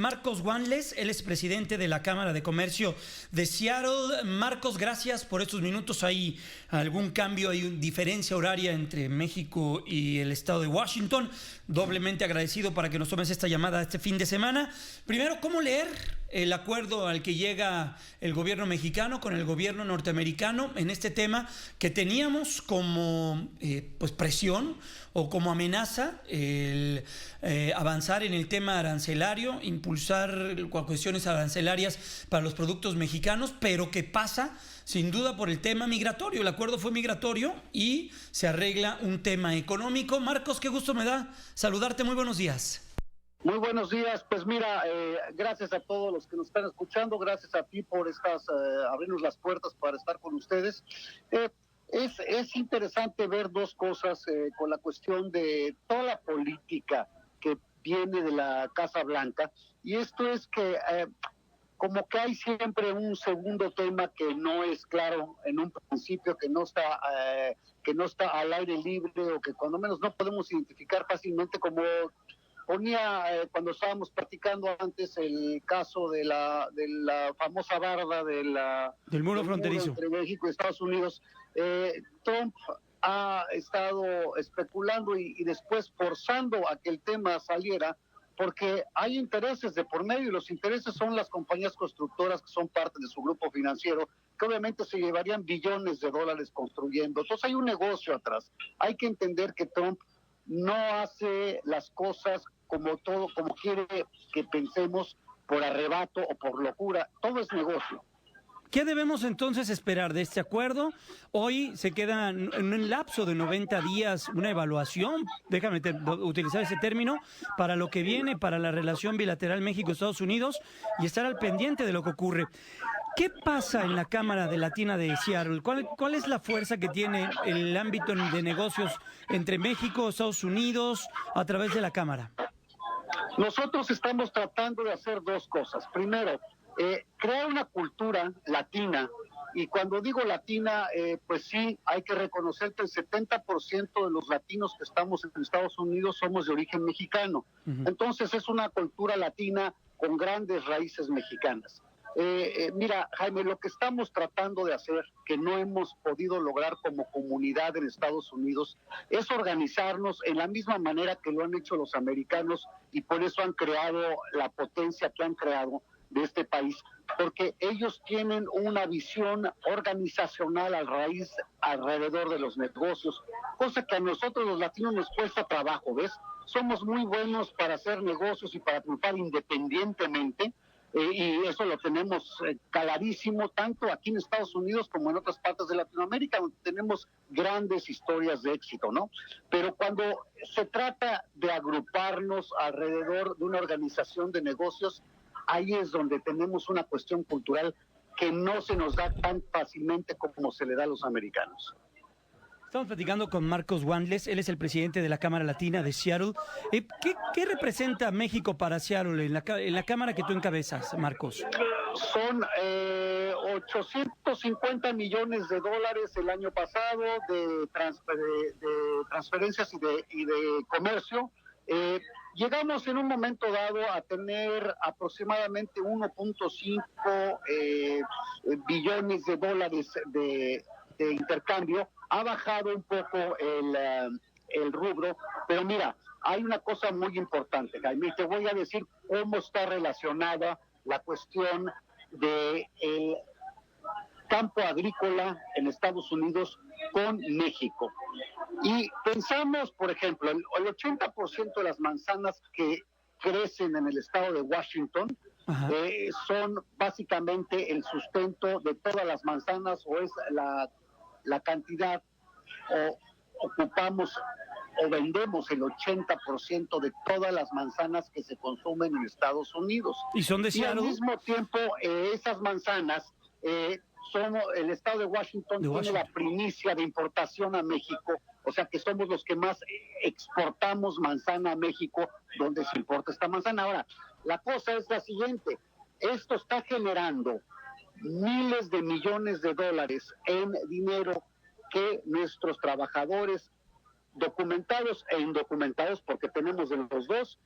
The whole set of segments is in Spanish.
Marcos Wanles, él es presidente de la Cámara de Comercio de Seattle. Marcos, gracias por estos minutos. ¿Hay algún cambio, hay una diferencia horaria entre México y el estado de Washington? Doblemente agradecido para que nos tomes esta llamada este fin de semana. Primero, ¿cómo leer el acuerdo al que llega el gobierno mexicano con el gobierno norteamericano en este tema que teníamos como presión o como amenaza el avanzar en el tema arancelario, impulsar cuestiones arancelarias para los productos mexicanos, pero que pasa sin duda por el tema migratorio? El acuerdo fue migratorio y se arregla un tema económico. Marcos, qué gusto me da saludarte. Muy buenos días. Muy buenos días. Pues mira, gracias a todos los que nos están escuchando, gracias a ti por abrirnos las puertas para estar con ustedes. Es interesante ver dos cosas con la cuestión de toda la política que viene de la Casa Blanca, y esto es que como que hay siempre un segundo tema que no es claro en un principio, que no está al aire libre, o que cuando menos no podemos identificar fácilmente, como ponía cuando estábamos platicando antes el caso de la famosa barda del muro fronterizo entre México y Estados Unidos. Trump ha estado especulando y después forzando a que el tema saliera, porque hay intereses de por medio, y los intereses son las compañías constructoras que son parte de su grupo financiero, que obviamente se llevarían billones de dólares construyendo. Entonces hay un negocio atrás. Hay que entender que Trump no hace las cosas como quiere que pensemos, por arrebato o por locura. Todo es negocio. ¿Qué debemos entonces esperar de este acuerdo? Hoy se queda en un lapso de 90 días una evaluación, déjame utilizar ese término, para lo que viene, para la relación bilateral México-Estados Unidos, y estar al pendiente de lo que ocurre. ¿Qué pasa en la Cámara de Latina de Seattle? ¿Cuál es la fuerza que tiene el ámbito de negocios entre México y Estados Unidos a través de la Cámara? Nosotros estamos tratando de hacer dos cosas. Primero, crear una cultura latina, y cuando digo latina, pues sí, hay que reconocer que el 70% de los latinos que estamos en Estados Unidos somos de origen mexicano. Entonces es una cultura latina con grandes raíces mexicanas. Mira, Jaime, lo que estamos tratando de hacer, que no hemos podido lograr como comunidad en Estados Unidos, es organizarnos en la misma manera que lo han hecho los americanos, y por eso han creado la potencia que han creado de este país, porque ellos tienen una visión organizacional alrededor de los negocios, cosa que a nosotros los latinos nos cuesta trabajo, ¿ves? Somos muy buenos para hacer negocios y para triunfar independientemente, y eso lo tenemos clarísimo, tanto aquí en Estados Unidos como en otras partes de Latinoamérica, donde tenemos grandes historias de éxito, ¿no? Pero cuando se trata de agruparnos alrededor de una organización de negocios, ahí es donde tenemos una cuestión cultural que no se nos da tan fácilmente como se le da a los americanos. Estamos platicando con Marcos Wanles, él es el presidente de la Cámara Latina de Seattle. ¿Qué representa México para Seattle en la Cámara que tú encabezas, Marcos? Son 850 millones de dólares el año pasado de transferencias y de comercio. Llegamos en un momento dado a tener aproximadamente 1.5 billones de dólares de intercambio. Ha bajado un poco el rubro, pero mira, hay una cosa muy importante, Jaime, te voy a decir cómo está relacionada la cuestión del campo agrícola en Estados Unidos con México. Y pensamos, por ejemplo, el 80% de las manzanas que crecen en el estado de Washington son básicamente el sustento de todas las manzanas, o es la cantidad, o ocupamos o vendemos el 80% de todas las manzanas que se consumen en Estados Unidos. ¿Y son de Seattle? Y al mismo tiempo, esas manzanas, el estado de Washington tiene la primicia de importación a México, o sea que somos los que más exportamos manzana a México, donde se importa esta manzana. Ahora, la cosa es la siguiente: esto está generando miles de millones de dólares en dinero que nuestros trabajadores, documentados e indocumentados, porque tenemos de los dos,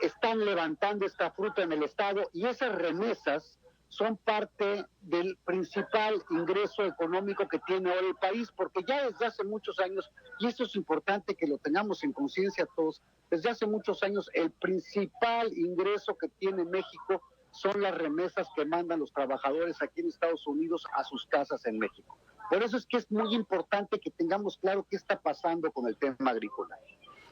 están levantando esta fruta en el Estado y esas remesas son parte del principal ingreso económico que tiene ahora el país, porque ya desde hace muchos años, y esto es importante que lo tengamos en conciencia todos, desde hace muchos años el principal ingreso que tiene México son las remesas que mandan los trabajadores aquí en Estados Unidos a sus casas en México. Por eso es que es muy importante que tengamos claro qué está pasando con el tema agrícola.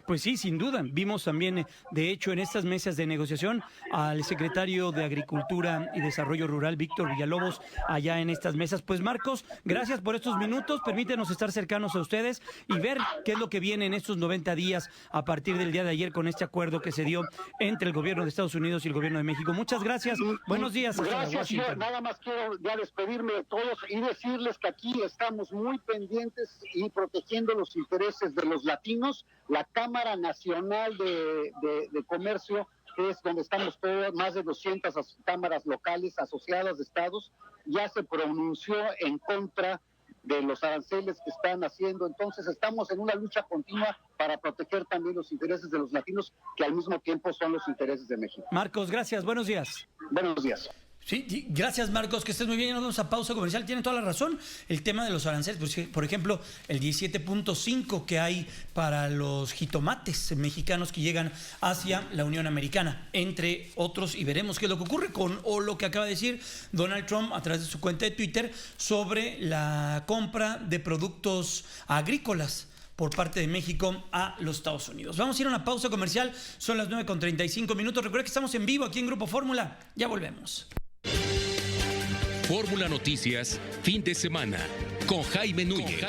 Pues sí, sin duda. Vimos también, de hecho, en estas mesas de negociación al secretario de Agricultura y Desarrollo Rural, Víctor Villalobos, allá en estas mesas. Pues Marcos, gracias por estos minutos. Permítenos estar cercanos a ustedes y ver qué es lo que viene en estos 90 días a partir del día de ayer con este acuerdo que se dio entre el gobierno de Estados Unidos y el gobierno de México. Muchas gracias. Buenos días. Gracias. Yo nada más quiero ya despedirme de todos y decirles que aquí estamos muy pendientes y protegiendo los intereses de los latinos. La Cámara Nacional de Comercio, que es donde estamos todos, más de 200 cámaras locales asociadas de estados, ya se pronunció en contra de los aranceles que están haciendo. Entonces estamos en una lucha continua para proteger también los intereses de los latinos, que al mismo tiempo son los intereses de México. Marcos, gracias. Buenos días. Buenos días. Sí, gracias Marcos, que estés muy bien. Nos vamos a pausa comercial. Tienen toda la razón. El tema de los aranceles, pues, por ejemplo, el 17.5 que hay para los jitomates mexicanos que llegan hacia la Unión Americana, entre otros, y veremos qué es lo que ocurre con o lo que acaba de decir Donald Trump a través de su cuenta de Twitter sobre la compra de productos agrícolas por parte de México a los Estados Unidos. Vamos a ir a una pausa comercial. Son las 9:35. Recuerda que estamos en vivo aquí en Grupo Fórmula. Ya volvemos. Fórmula Noticias, fin de semana, con Jaime Núñez.